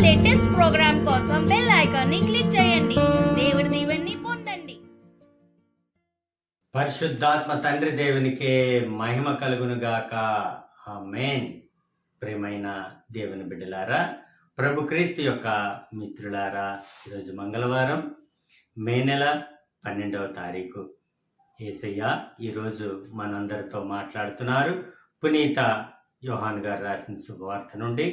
Latest programme కోసం bell icon ని click చేయండి. దేవుడి దీవెనని పొందండి. పరిశుద్ధాత్మ తండ్రి దేవునికి మహిమ కలుగును గాక. ఆమేన్. ప్రియమైన దేవుని బిడ్డలారా, ప్రభు క్రీస్తు యొక్క మిత్రులారా, ఈరోజు మంగళవారం, మే నెల 12వ తారీఖు. యేసయ్య ఈరోజు మనందరితో మాట్లాడుతున్నారు. పునీత యోహాన్ గారు రాసిన శుభవార్త నుండి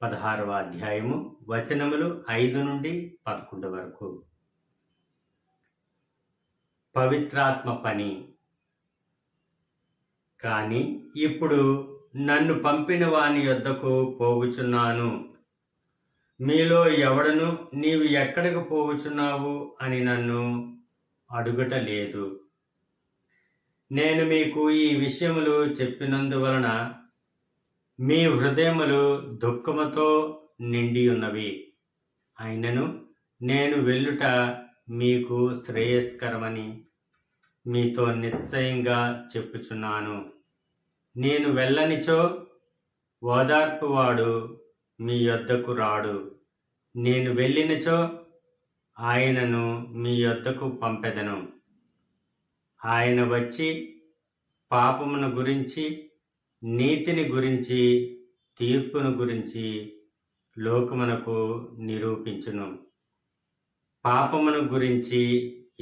16వ అధ్యాయము వచనములు 5 నుండి 11 వరకు. పవిత్రాత్మ పని. కానీ ఇప్పుడు నన్ను పంపిన వాని యొద్దకు పోవుచున్నాను. మీలో ఎవడను నీవు ఎక్కడికి పోవుచున్నావు అని నన్ను అడుగుట లేదు. నేను మీకు ఈ విషయములు చెప్పినందువలన మీ హృదయములు దుఃఖముతో నిండి ఉన్నవి. అయినను నేను వెళ్ళుట మీకు శ్రేయస్కరమని మీతో నిశ్చయంగా చెప్పుచున్నాను. నేను వెళ్ళనిచో ఓదార్పువాడు మీ యొద్దకు రాడు. నేను వెళ్ళినచో ఆయనను మీ యొద్దకు పంపెదను. ఆయన వచ్చి పాపమును గురించి, నీతిని గురించి, తీర్పును గురించి లోకమునకు నిరూపించును. పాపమును గురించి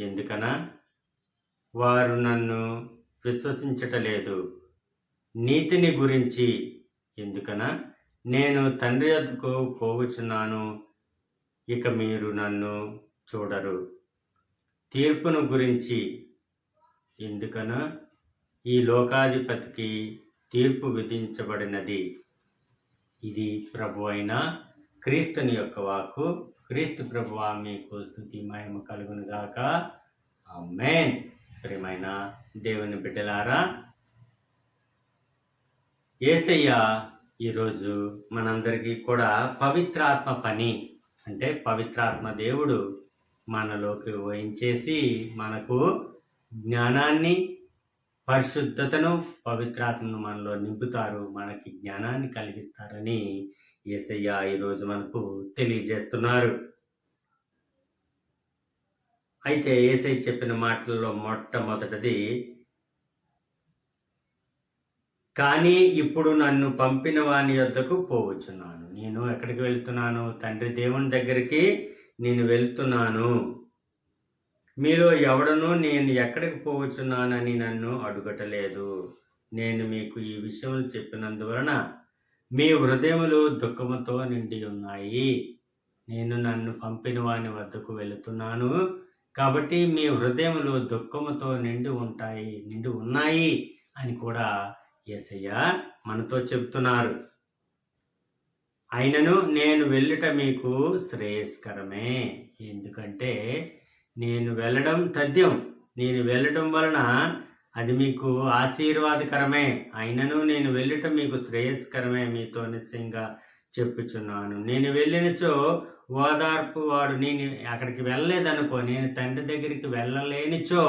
ఎందుకనా వారు నన్ను విశ్వసించటలేదు. నీతిని గురించి ఎందుకనా నేను తండ్రి వద్దకు పోవుచున్నాను, ఇక మీరు నన్ను చూడరు. తీర్పును గురించి ఎందుకనా ఈ లోకాధిపతికి తీర్పు విధించబడినది. ఇది ప్రభు అయిన క్రీస్తుని యొక్క వాక్కు. క్రీస్తు ప్రభువా మీకు స్తుతి మహిమ కలుగును గాక. ఆమేన్. ప్రియమైన దేవుని బిడ్డలారా, యేసయ్య ఈరోజు మనందరికీ కూడా పవిత్రాత్మ పని అంటే పవిత్రాత్మ దేవుడు మనలోకి వహించేసి మనకు జ్ఞానాన్ని, పరిశుద్ధతను, పవిత్రాత్మను మనలో నింపుతారు, మనకి జ్ఞానాన్ని కలిగిస్తారని యేసయ్య ఈరోజు మనకు తెలియజేస్తున్నారు. అయితే యేసయ్య చెప్పిన మాటల్లో మొట్టమొదటిది, కానీ ఇప్పుడు నన్ను పంపిన వాని యొద్దకు పోవచ్చున్నాను. నేను ఎక్కడికి వెళ్తున్నాను? తండ్రి దేవుని దగ్గరికి నేను వెళ్తున్నాను. మీలో ఎవడనూ నేను ఎక్కడికి పోవచ్చున్నానని నన్ను అడుగటలేదు. నేను మీకు ఈ విషయములు చెప్పినందువలన మీ హృదయములు దుఃఖముతో నిండి ఉన్నాయి. నేను నన్ను పంపిన వాని వద్దకు వెళుతున్నాను కాబట్టి మీ హృదయములు దుఃఖముతో నిండి ఉన్నాయి అని కూడా యేసయ్య మనతో చెబుతున్నారు. అయినను నేను వెళ్ళుట మీకు శ్రేయస్కరమే. ఎందుకంటే నేను వెళ్ళడం తథ్యం. నేను వెళ్ళడం వలన అది మీకు ఆశీర్వాదకరమే. అయినను నేను వెళ్ళుట మీకు శ్రేయస్కరమే, మీతో నిశ్చయంగా చెప్పుచున్నాను. నేను వెళ్ళినచో ఓదార్పు వాడు, నేను అక్కడికి వెళ్ళలేదనుకో, నేను తండ్రి దగ్గరికి వెళ్ళలేనిచో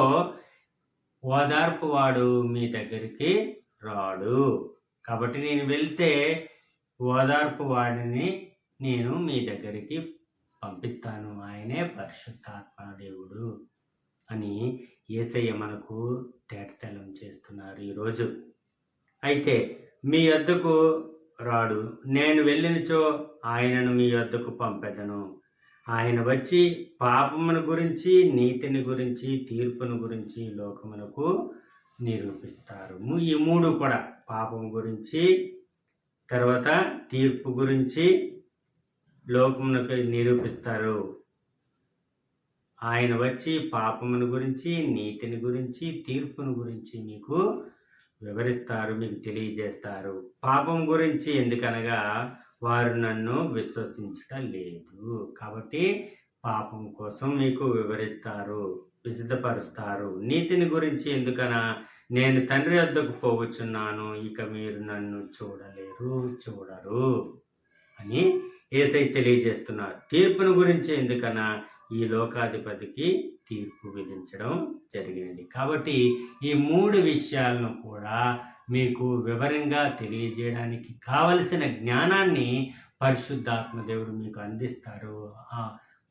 ఓదార్పు వాడు మీ దగ్గరికి రాడు. కాబట్టి నేను వెళ్తే ఓదార్పు వాడిని నేను మీ దగ్గరికి పంపిస్తాను. ఆయనే పరిశుద్ధాత్మ దేవుడు అని యేసయ్య మనకు తేటతెల్లం చేస్తున్నారు ఈరోజు. అయితే మీ యొద్దకు రాడు, నేను వెళ్ళినచో ఆయనను మీ యొద్దకు పంపెదను. ఆయన వచ్చి పాపమును గురించి, నీతిని గురించి, తీర్పును గురించి లోకమునకు నిరూపిస్తారు. ఈ మూడు కూడా, పాపం గురించి, తర్వాత తీర్పు గురించి లోకమునకు నిరూపిస్తారు. ఆయన వచ్చి పాపమును గురించి, నీతిని గురించి, తీర్పును గురించి మీకు వివరిస్తారు, మీకు తెలియజేస్తారు. పాపం గురించి ఎందుకనగా వారు నన్ను విశ్వసించటం లేదు. కాబట్టి పాపం కోసం మీకు వివరిస్తారు, విసిద్ధపరుస్తారు. నీతిని గురించి ఎందుకనా నేను తండ్రి వద్దకు పోవచ్చున్నాను, ఇక మీరు నన్ను చూడరు అని యేసయ్య తెలియజేస్తున్నారు. తీర్పును గురించి ఎందుకనా ఈ లోకాధిపతికి తీర్పు విధించడం జరిగినది. కాబట్టి ఈ మూడు విషయాలను కూడా మీకు వివరంగా తెలియజేయడానికి కావలసిన జ్ఞానాన్ని పరిశుద్ధాత్మ దేవుడు మీకు అందిస్తారు. ఆ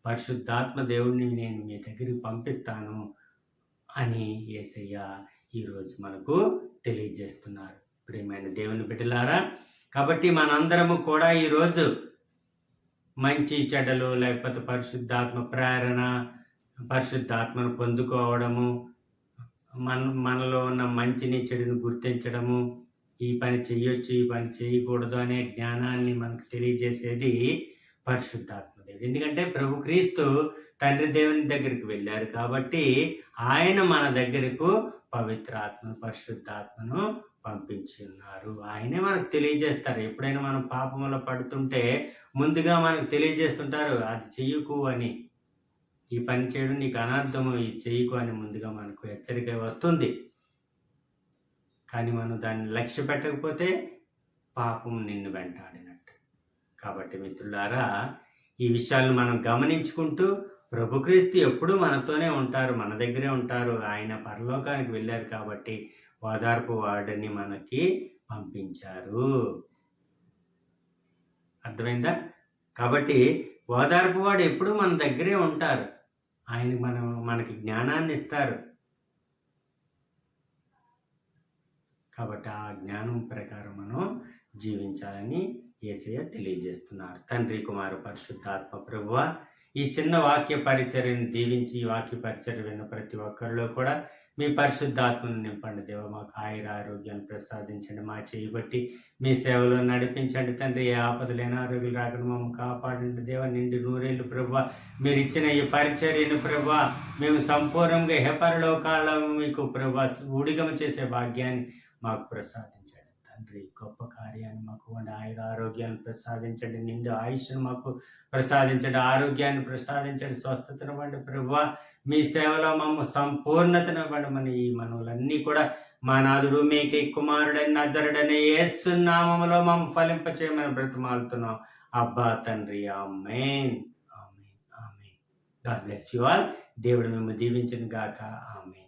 పరిశుద్ధాత్మ దేవుడిని నేను మీ దగ్గరికి పంపిస్తాను అని యేసయ్య ఈరోజు మనకు తెలియజేస్తున్నారు. ప్రియమైన దేవుని బిడ్డలారా, కాబట్టి మనందరము కూడా ఈరోజు మంచి చెడ్డలు, లేకపోతే పరిశుద్ధాత్మ ప్రేరణ, పరిశుద్ధాత్మను పొందుకోవడము, మనలో ఉన్న మంచిని చెడుని గుర్తించడము, ఈ పని చెయ్యొచ్చు, ఈ పని చేయకూడదు అనే జ్ఞానాన్ని మనకు తెలియజేసేది పరిశుద్ధాత్మ దేవుడు. ఎందుకంటే ప్రభు క్రీస్తు తండ్రి దేవుని దగ్గరికి వెళ్ళారు కాబట్టి ఆయన మన దగ్గరకు పవిత్రాత్మను, పరిశుద్ధాత్మను పంపించి ఉన్నారు. ఆయనే మనకు తెలియజేస్తారు. ఎప్పుడైనా మనం పాపంలో పడుతుంటే ముందుగా మనకు తెలియజేస్తుంటారు, అది చెయ్యకు అని, ఈ పని చేయడం నీకు అనర్థము, ఇది చెయ్యకు అని ముందుగా మనకు హెచ్చరిక వస్తుంది. కానీ మనం దాన్ని లక్ష్య పెట్టకపోతే పాపం నిన్ను వెంటాడినట్టు. కాబట్టి మిత్రులారా, ఈ విషయాలను మనం గమనించుకుంటూ ప్రభుక్రీస్తు ఎప్పుడూ మనతోనే ఉంటారు, మన దగ్గరే ఉంటారు. ఆయన పరలోకానికి వెళ్ళారు కాబట్టి ఓదార్పు వాడిని మనకి పంపించారు. అర్థమైందా? కాబట్టి ఓదార్పు వాడు ఎప్పుడూ మన దగ్గరే ఉంటారు. ఆయన మనకి జ్ఞానాన్ని ఇస్తారు. కాబట్టి ఆ జ్ఞానం ప్రకారం మనం జీవించాలని యేసయ్య తెలియజేస్తున్నారు. తండ్రి, కుమారు, పరిశుద్ధాత్మ ప్రభువా, ఈ చిన్న వాక్య పరిచర్యను దీవించి ఈ వాక్య పరిచర్య విన్న ప్రతి ఒక్కరిలో కూడా మీ పరిశుద్ధాత్మను నింపండి దేవ. మాకు ఆయుర ఆరోగ్యాన్ని ప్రసాదించండి. మా చేయబట్టి మీ సేవలో నడిపించండి తండ్రి. ఏ ఆపదలు అనారోగ్యాలు రాకుండా మమ్మల్ని కాపాడండి దేవ. నిండి నూరేళ్ళు ప్రభువా, మీరు ఇచ్చిన ఈ పరిచర్యను ప్రభువా మేము సంపూర్ణంగా హెపరలోకాల మీకు ప్రభువా ఊడిగం చేసే భాగ్యాన్ని మాకు ప్రసాదించండి తండ్రి. గొప్ప కార్యాన్ని మాకు ఆయుర ఆరోగ్యాన్ని ప్రసాదించండి. నిండు ఆయుష్ను మాకు ప్రసాదించండి. ఆరోగ్యాన్ని ప్రసాదించండి. స్వస్థతను ఇవ్వండి ప్రభువా. మీ సేవలో మమ్మ సంపూర్ణతను ఇవ్వడమని ఈ మనవులన్నీ కూడా మా నాథుడు మీకే కుమారుడైన నజరుడైన యేసు నామములో మమ్మ ఫలింపచేయమని బ్రతిమాలుతున్నాం అబ్బా తండ్రి. Amen, amen, amen. God bless you all. దేవుడు మిమ్మల్ని దీవించును గాక. ఆమేన్.